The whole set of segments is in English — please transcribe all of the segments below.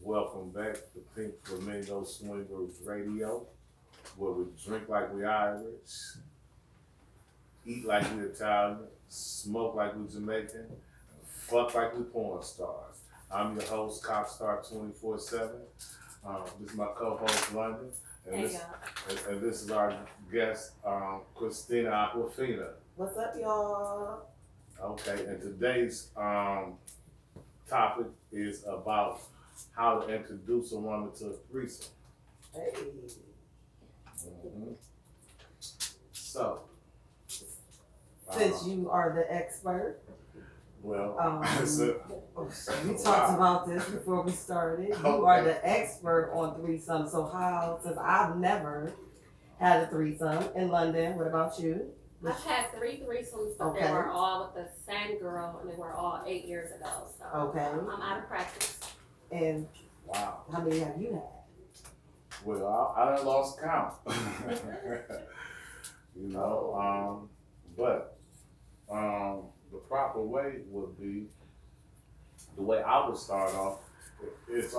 Welcome back to Pink Flamingo Swingers Radio, where we drink like we Irish, eat like we Italian, smoke like we Jamaican, and fuck like we porn stars. I'm your host, Copstar 24/7. This is my co-host London, and Hey this y'all. and this is our guest, Christina Aquafina. What's up, y'all? Okay, and today's topic is about how to introduce a woman to a threesome. Hey. Mhm. So, Since you are the expert, well, so we talked about this before we started. You Okay. are the expert on threesome. So since I've never had a threesome in London, what about you? I've had 3 threesomes, but Okay. they were all with the same girl, and they were all 8 years ago. So Okay. I'm out of practice. And wow. how many have you had? Well, I done lost count. But the proper way would be the way I would start off. It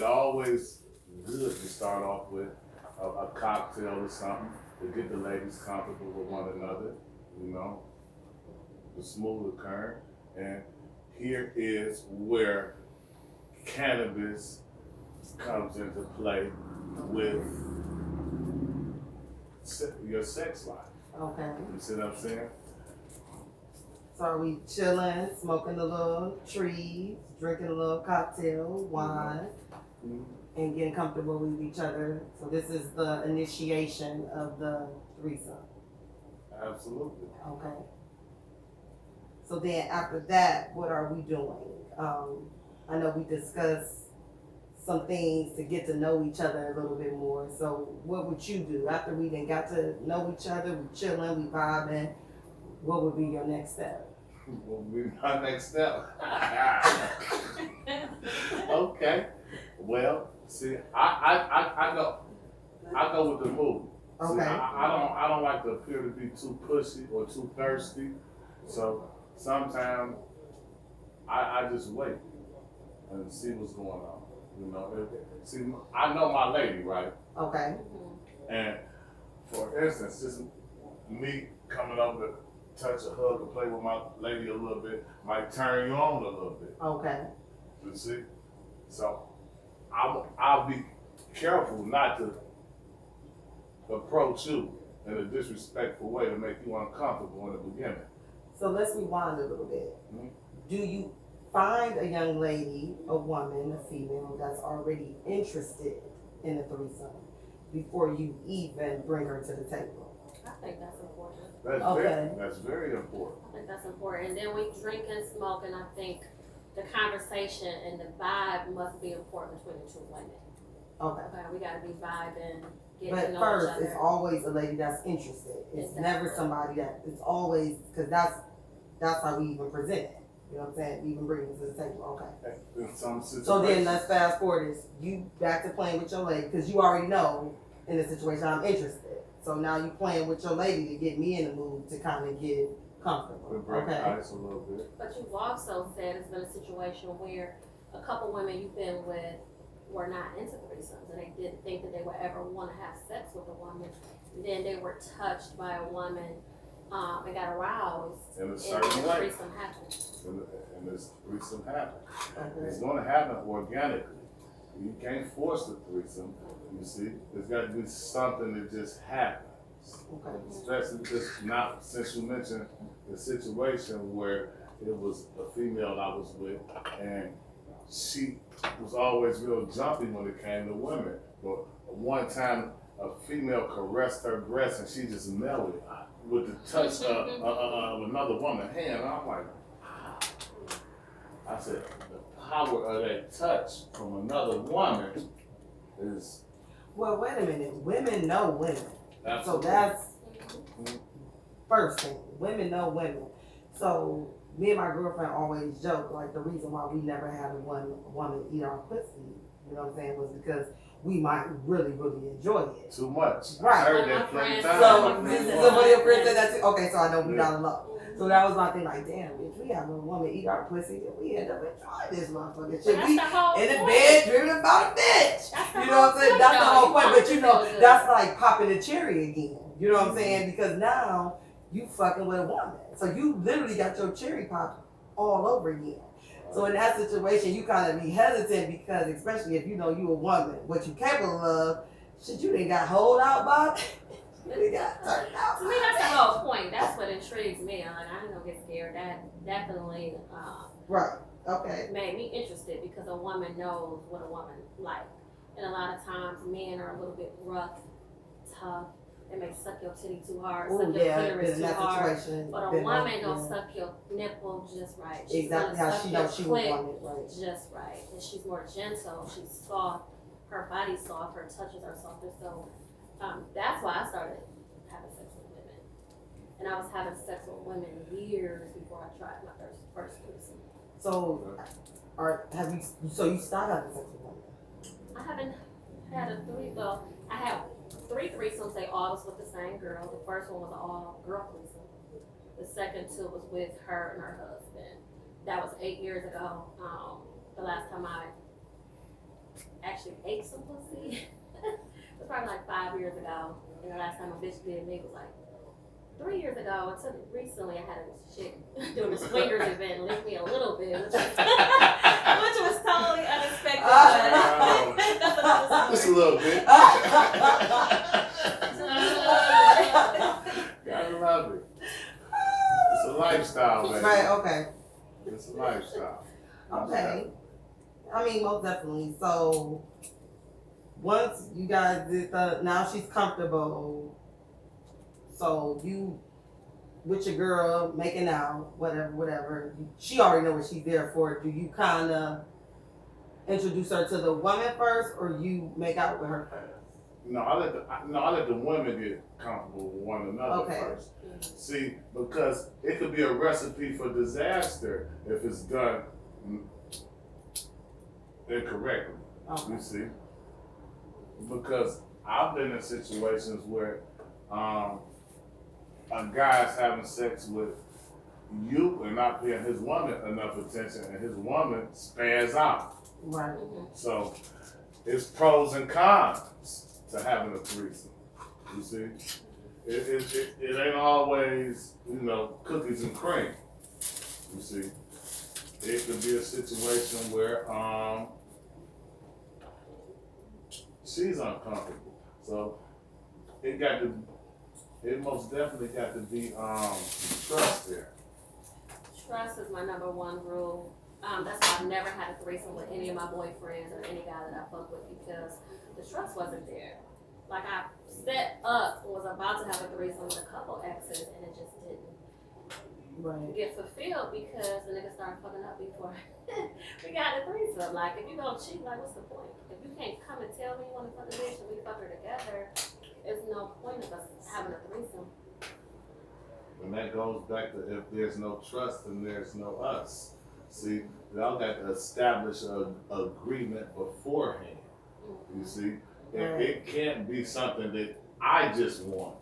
always good to start off with a cocktail or something to get the ladies comfortable with one another. The smooth current. And here is where cannabis comes into play with your sex life. Okay. You see what I'm saying? So are we chilling, smoking a little trees, drinking a little cocktail, wine, and getting comfortable with each other? So this is the initiation of the threesome. Absolutely. Okay. So then after that, what are we doing? I know we discussed some things to get to know each other a little bit more. So what would you do after we then got to know each other? We chilling, we vibing. What would be your next step? What will be my next step? Okay. Well, see, I go with the mood. See, Okay. I don't like to appear to be too pushy or too thirsty. So sometimes I just wait and see what's going on. See, I know my lady, right? Okay. And for instance, just me coming over to touch a hug and play with my lady a little bit might turn you on a little bit. Okay. You see? So I'll be careful not to approach you in a disrespectful way to make you uncomfortable in the beginning. So let's rewind a little bit. Mhm. Do you find a young lady, a woman, a female that's already interested in a threesome before you even bring her to the table? I think that's important. That's very important. I think that's important. And then we drink and smoke, and I think the conversation and the vibe must be important between the two women. Okay. Okay, we gotta be vibing, getting But to know first, each other. it's always a lady that's interested. It's Exactly. never somebody that, it's always, because that's how we even present it. You know what I'm saying? We even bring it to the table. Okay. In some situations. So then let's fast forward this. You back to playing with your lady, because you already know in the situation I'm interested. So now you playing with your lady to get me in the mood to kind of get comfortable. We break the Okay. ice a little bit. But you've also said it's been a situation where a couple women you've been with were not into threesomes, and they didn't think that they would ever want to have sex with a woman. Then they were touched by a woman and got aroused, In a and certain the way. threesome happened. And this threesome happens. Okay. It's going to happen organically. You can't force the threesome. You see, there's got to be something that just happens. Okay. Especially just not since you mentioned the situation where it was a female I was with, and she was always real jumpy when it came to women. But one time, a female caressed her breast, and she just melted with the touch of another woman's hand. And I'm like, I said, the power of that touch from another woman is Well, wait a minute. Women know women. absolutely. So that's first thing. Women know women. So me and my girlfriend always joke, like the reason why we never had a woman eat our pussy, you know what I'm saying, was because we might really, really enjoy it. Too much. Right. I heard My that plenty friends- times. So My this friends is want- somebody your friend said that too. Okay, so I know we not alone. So that was my thing, like, damn, if we have a woman eat our pussy, then we end up enjoying this motherfucker. But Should that's be the whole in the point. bed dreaming about a bitch. That's the You know what I'm saying? That's the though. whole You point. want But to you know, feel good. that's like popping the cherry again. You know what I'm saying? Because now you fucking with a woman. So you literally got your cherry popped all over again. So in that situation, you kind of be hesitant because, especially if you know you a woman, what you capable of, shit, you done got hold out by. You done got turned out. To me, that's the whole point. That's what intrigues me. I'm like, I ain't gonna get scared. That definitely Right. Okay. made me interested because a woman knows what a woman like. And a lot of times men are a little bit rough, tough. They may suck your titty too hard, Oh suck your yeah, clitoris in too that hard. situation. But a then woman gonna yeah. suck your nipple just right. She's Exactly gonna how suck she your knows she would clit want it, right? just right. And she's more gentle, she's soft, her body's soft, her touches are softer. So that's why I started having sex with women. And I was having sex with women years before I tried my first threesome. So, you stopped having sex with women? I haven't had I had 3 threesomes, they all was with the same girl. The first one was an all girl threesome. The second 2 was with her and her husband. That was 8 years ago. The last time I actually ate some pussy was probably like 5 years ago. And the last time a bitch did me was like 3 years ago. Until recently I had a chick doing a swingers event lick me a little bit, which was totally unexpected. Just a little bit. Gotta love it. It's a lifestyle, baby. Right. Okay. It's a lifestyle. Okay. I mean, most definitely. So once you guys did now she's comfortable. So you with your girl making out, whatever. She already know what she's there for. Do you kind of introduce her to the woman first, or you make out with her first? No, I let the women get comfortable with one another first. See, because it could be a recipe for disaster if it's done incorrectly. Okay. You see, because I've been in situations where a guy's having sex with you and not paying his woman enough attention, and his woman spares out. Right. So it's pros and cons to having a threesome. You see, it ain't always cookies and cream. You see, it could be a situation where she's uncomfortable. So it most definitely got to be trust there. Trust is my number 1 rule. That's why I've never had a threesome with any of my boyfriends or any guy that I fuck with, because the trust wasn't there. Like, I set up, was about to have a threesome with a couple exes, and it just didn't get fulfilled because the nigga started fucking up before we got a threesome. Like, if you gonna cheat, like, what's the point? If you can't come and tell me you wanna fuck a bitch and we fuck her together, there's no point of us having a threesome. And that goes back to, if there's no trust, then there's no us. See, y'all got to establish an agreement beforehand. You see, it can't be something that I just want.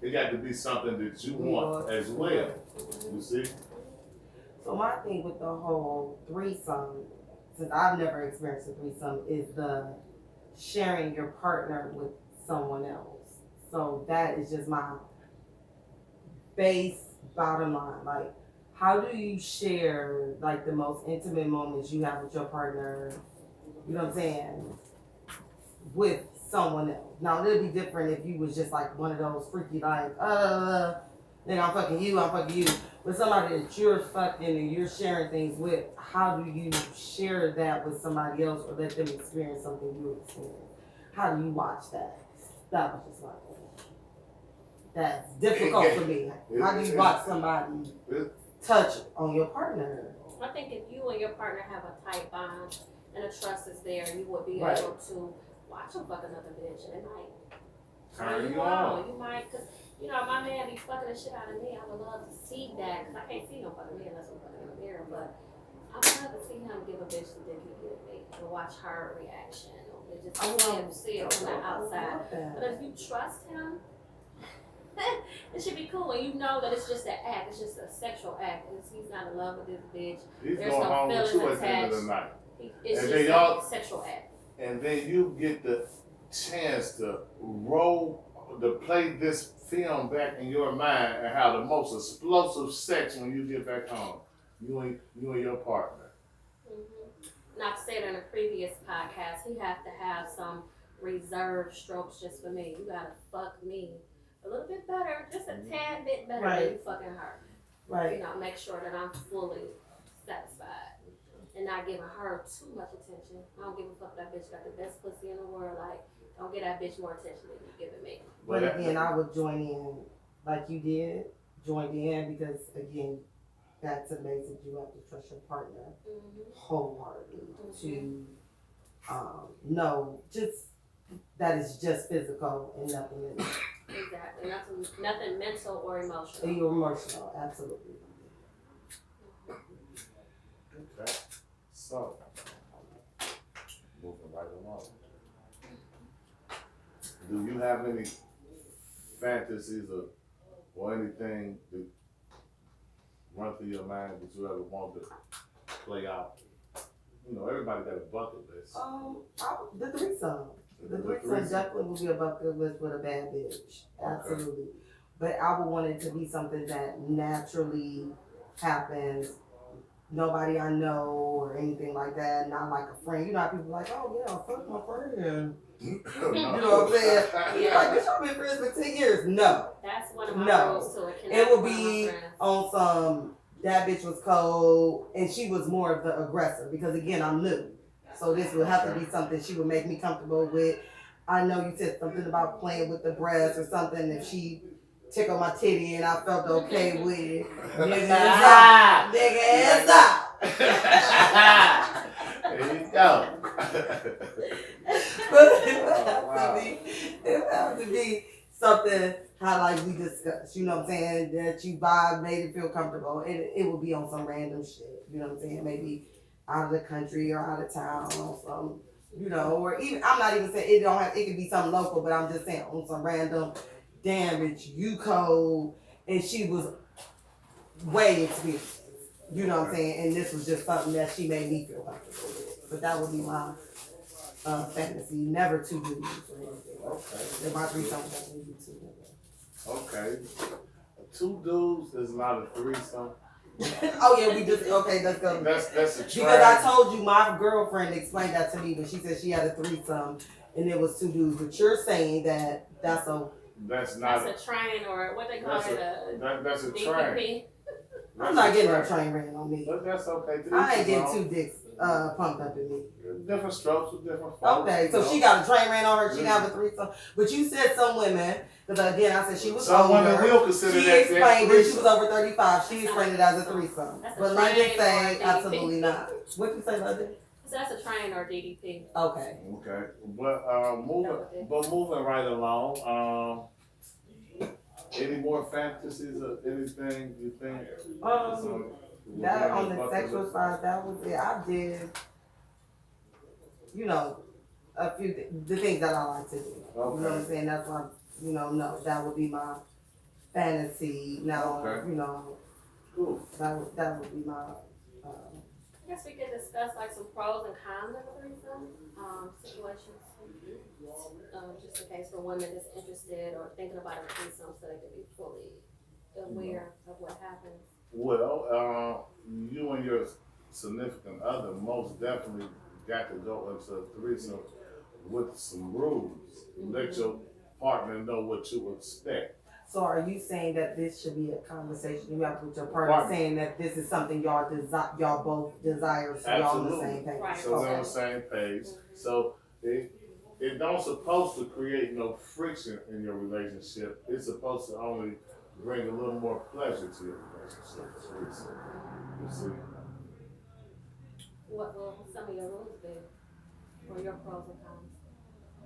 It got to be something that you want as well. You see. So my thing with the whole threesome, since I've never experienced a threesome, is the sharing your partner with someone else. So that is just my base bottom line. Like, how do you share like the most intimate moments you have with your partner, you know what I'm saying, with someone else? Now it'd be different if you was just like one of those freaky like, nigga, I'm fucking you. With somebody that you're fucking and you're sharing things with, how do you share that with somebody else or let them experience something you experience? How do you watch that? That was just my thing. That's difficult for me. How do you watch somebody touch on your partner? I think if you and your partner have a tight bond and the trust is there, you would be able to watch him fuck another bitch, and it might turn you on. You might, cause my man be fucking the shit out of me. I would love to see that, cause I can't see him fucking me unless I'm fucking in the mirror. But I would love to see him give a bitch the dick he give me and watch her reaction. Or just see it from the outside. But if you trust him, It should be cool, and you know that it's just an act. It's just a sexual act. He's not in love with this bitch. He's There's going no home with feelings you at the end of the attached. night. It's And just then a y'all- sexual act. And then you get the chance to play this film back in your mind and have the most explosive sex when you get back home. You and your partner. Mm-hmm. Not to say it in a previous podcast, he has to have some reserved strokes just for me. You gotta fuck me a little bit better, just a tad bit better than you fucking her. Right. You know, make sure that I'm fully satisfied and not giving her too much attention. I don't give a fuck if that bitch got the best pussy in the world. Like, don't give that bitch more attention than you giving me. But again, I would join in like you did, joined in because again, that's amazing. You have to trust your partner wholeheartedly to know just that it's just physical and nothing else. Exactly. Nothing mental or emotional. You're emotional, absolutely. Okay. So, moving right along. Do you have any fantasies or anything that run through your mind that you ever want to play out? You know, everybody got a bucket list. The threesome. The threesome definitely would be a bucket list with a bad bitch. Absolutely. Okay. But I would want it to be something that naturally happens. Nobody I know or anything like that. Not like a friend. You know how people are like, oh yeah, fuck my friend. You know what I'm saying? Yeah. Like, bitch, I've been friends for 10 years. No. That's one of my rules too. It would be on some, that bitch was cold and she was more of the aggressor because again, I'm new. So this would have to be something she would make me comfortable with. I know you said something about playing with the breast or something. If she tickled my titty and I felt okay with it, nigga, stop. Nigga, stop. There you go. But it would have to be something how like we discussed, you know what I'm saying, that you vibe, made it feel comfortable. It would be on some random shit, you know what I'm saying, maybe out of the country or out of town or some, you know, or even, I'm not even saying it could be something local, but I'm just saying on some random, damn bitch, you cold, and she was way experienced, you know what I'm saying, and this was just something that she made me feel comfortable with. But that would be my fantasy, never two dudes or anything. Okay. My threesome would definitely be two dudes. Okay. Two dudes is not a threesome. Oh yeah, okay, let's go. That's a trend. Because I told you my girlfriend explained that to me, but she said she had a threesome and it was two dudes. But you're saying that that's not. That's a train or what they call it. That's a DPP. train. I'm not getting no train ran on me. But that's okay. I ain't getting two dicks pumped up in me. Different strokes with different folks. Okay, so she got a train ran on her. She didn't have a threesome. But you said some women, because again I said she was some older. Women will consider she that explained that she was over 35. She explained it as a threesome. But London say absolutely not. What you say, London? So that's a train or DDP. Okay. Okay, but moving right along. Any more fantasies or anything you think? That on the sexual side, that was it. I did, you know, a few the things that I like to do. Okay. You know what I'm saying? That's why, you know, no, that would be my fantasy. Now, you know, cool. That would be my. I guess we could discuss like some pros and cons of a threesome situations. Just in case for women that's interested or thinking about a threesome so they can be fully aware of what happens. Well, you and your significant other most definitely got to go into a threesome with some rules. Let your partner know what you expect. So are you saying that this should be a conversation you have with your partner, saying that this is something y'all both desire, so y'all on the same page? Right. So we're on the same page. So it don't supposed to create no friction in your relationship. It's supposed to only bring a little more pleasure to your relationship. You see? What will some of your rules be? Or your pros and cons?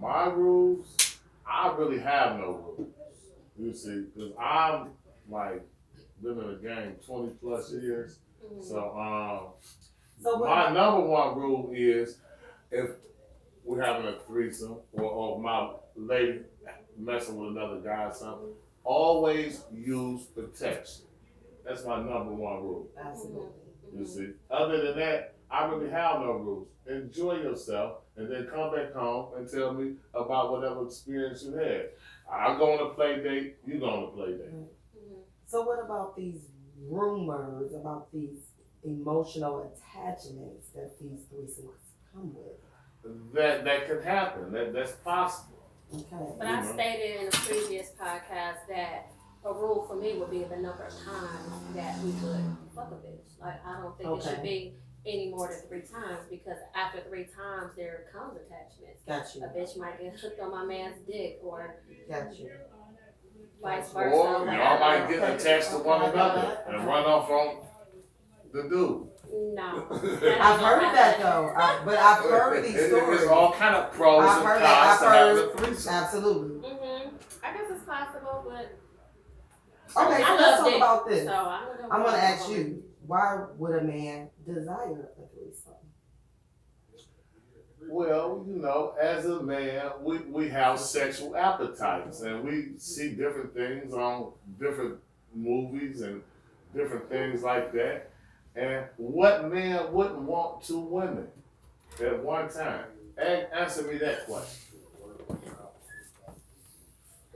My rules, I really have no rules. You see, because I'm like been in the game 20 plus years. So my number one rule is if we're having a threesome or my lady messing with another guy or something, always use protection. That's my number one rule. Absolutely. You see, other than that, I really have no rules. Enjoy yourself, and then come back home and tell me about whatever experience you had. I go on a play date, you go on a play date. So what about these rumors about these emotional attachments that these threesomes come with? That could happen. That's possible. Okay. But I stated in a previous podcast that a rule for me would be the number of times that we would fuck a bitch. Like, I don't think it should be any more than 3 times, because after 3 times there comes attachments. Got you. A bitch might get hooked on my man's dick, or Got you. vice versa. Or y'all might get attached to one another and run off on the dude. No. I've heard that though, but I've heard these stories. There's all kind of pros I've and heard cons to that. having a threesome. Absolutely. I guess it's possible, but Okay, so I let's love talk dick, about this. so I don't know. I'm gonna ask you, why would a man desire a threesome? Well, you know, as a man, we have sexual appetites, and we see different things on different movies and different things like that. And what man wouldn't want 2 women at one time? Answer me that question.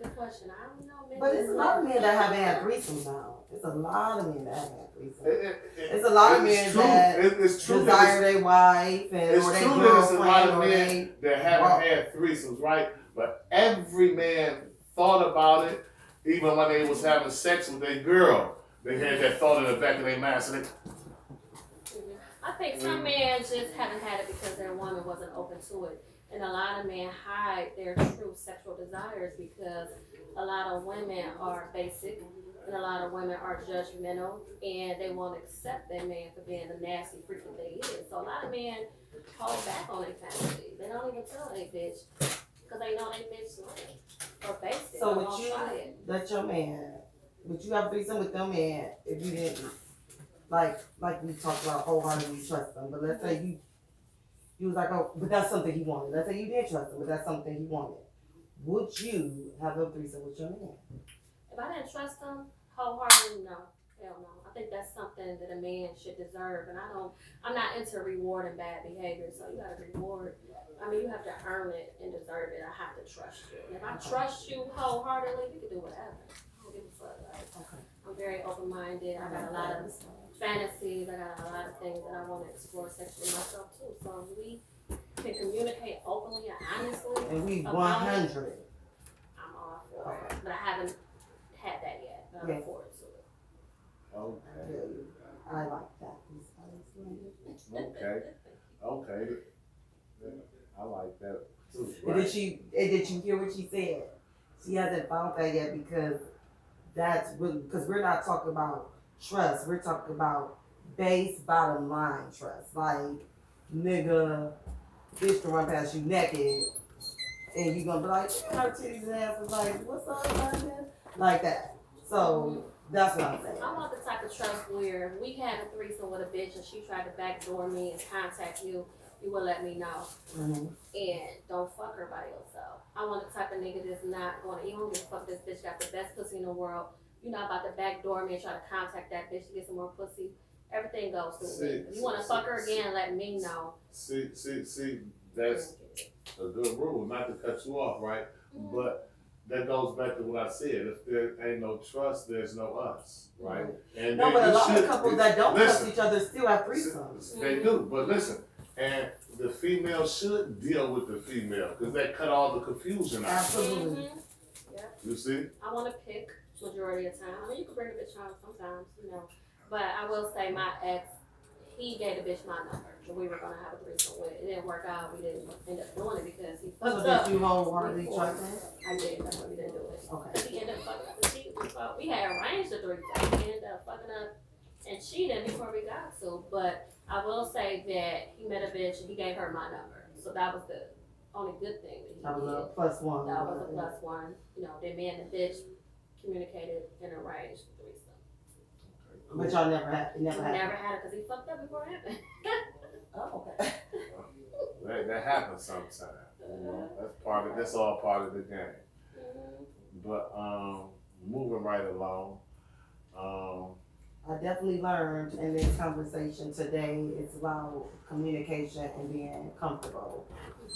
Good question. I don't know. Maybe But it's a lot of men that haven't had threesomes now. It's a lot of men that haven't had threesomes. It's a lot of men that it's true desire their wife and it's or their true that it's a lot girlfriend of or men they. that haven't had threesomes, right? But every man thought about it, even when they was having sex with their girl. They had that thought in the back of their mind. So I think some men just haven't had it because their woman wasn't open to it. And a lot of men hide their true sexual desires because a lot of women are basic and a lot of women are judgmental and they won't accept their man for being the nasty freak that they is. So a lot of men hold back on their family. They don't even tell their bitch because they know they bitch lame or basic. So or would won't you try it. let your man? Would you have a threesome with your man if you didn't like we talked about wholeheartedly trust him? But let's say you was like, oh, but that's something he wanted. Let's say you did trust him, but that's something he wanted. Would you have a threesome with your man? If I didn't trust him wholeheartedly, no. Hell no. I think that's something that a man should deserve. And I'm not into rewarding bad behavior. So you gotta reward. I mean, you have to earn it and deserve it. I have to trust you. And if I trust you wholeheartedly, you can do whatever. I don't give a fuck. Like, I'm very open-minded. I got a lot of fantasies. I got a lot of things that I want to explore sexually myself too. So if we can communicate openly and honestly, And we about it, 100. I'm all for it. But I haven't had that yet. But I'm Yeah. forward to it. okay, I like that. okay. I like that too. And Right? did you hear what she said? She hasn't found that yet because we're not talking about trust. We're talking about base bottom line trust. Like, nigga, bitch can run past you naked and you gonna be like, her titties and ass is like, what's up, man? Like that. So that's what I'm saying. I want the type of trust where if we had a threesome with a bitch and she tried to backdoor me and contact you, you will let me know. And don't fuck her by yourself. I want the type of nigga that's not going to, you don't give a fuck, this bitch got the best pussy in the world. You're not about to backdoor me and try to contact that bitch to get some more pussy. Everything goes through me. If you want to fuck her again, let me know. See, that's a good rule, not to cut you off, right? But that goes back to what I said. If there ain't no trust, there's no us, right? And No, but a lot should, of couples that don't trust each other still have threesomes. They do, but listen, and the female should deal with the female because that cut all the confusion out. Absolutely. Yep. You see? I want to pick majority of the time. I mean, you can bring a bitch home sometimes, you know. But I will say my ex, he gave the bitch my number. And we were going to have a threesome with it. It didn't work out. We didn't end up doing it because he fucked So up. did you wholeheartedly trust him? I did. That's why we didn't do it. Okay. Because he ended up fucking up and cheating. We had arranged the threesome. He ended up fucking up and cheating before we got to. But I will say that he met a bitch and he gave her my number. So that was the only good thing that he That was did. a plus one. That was a plus one. You know, then me and the bitch communicated and arranged the threesome. But y'all never had it. Never Never had it. had it because he fucked up before it happened. Oh, okay. That happens sometimes. You know, that's all part of the game. But moving right along. I definitely learned in this conversation today, it's about communication and being comfortable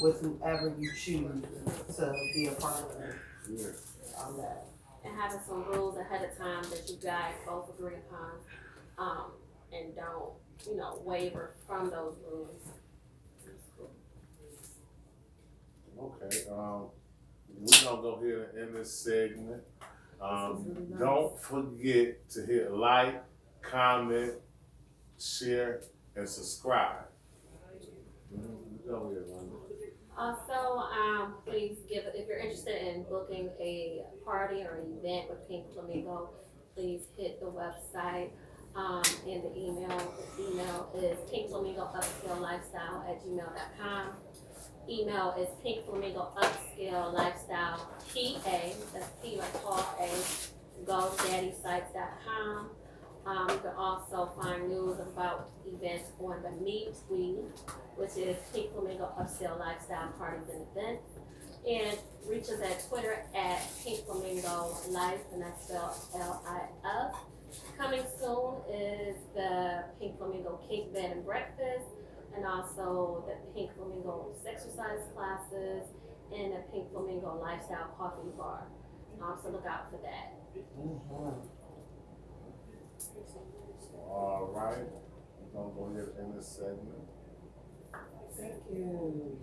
with whoever you choose to be a part of Yeah. on that. And having some rules ahead of time that you guys both agree upon, and don't, waver from those rules. Okay. We're gonna go ahead and end this segment. Don't forget to hit like, comment, share, and subscribe. Go ahead, Wanda. Also, please if you're interested in booking a party or an event with Pink Flamingo, please hit the website, and the email. The email is pinkflamingoupscalelifestyle@gmail.com. Email is pinkflamingoupscalelifestylePA, that's P like Paul A, GoDaddySites.com. You can also find news about events on the Meet We, which is Pink Flamingo Upscale Lifestyle Parties and Events. And reach us at Twitter at Pink Flamingo Life, and that's spelled LIF. Coming soon is the Pink Flamingo Cake Bed and Breakfast, and also the Pink Flamingo exercise classes, and the Pink Flamingo Lifestyle Coffee Bar. So look out for that. All right. We're gonna go ahead and end this segment. Thank you.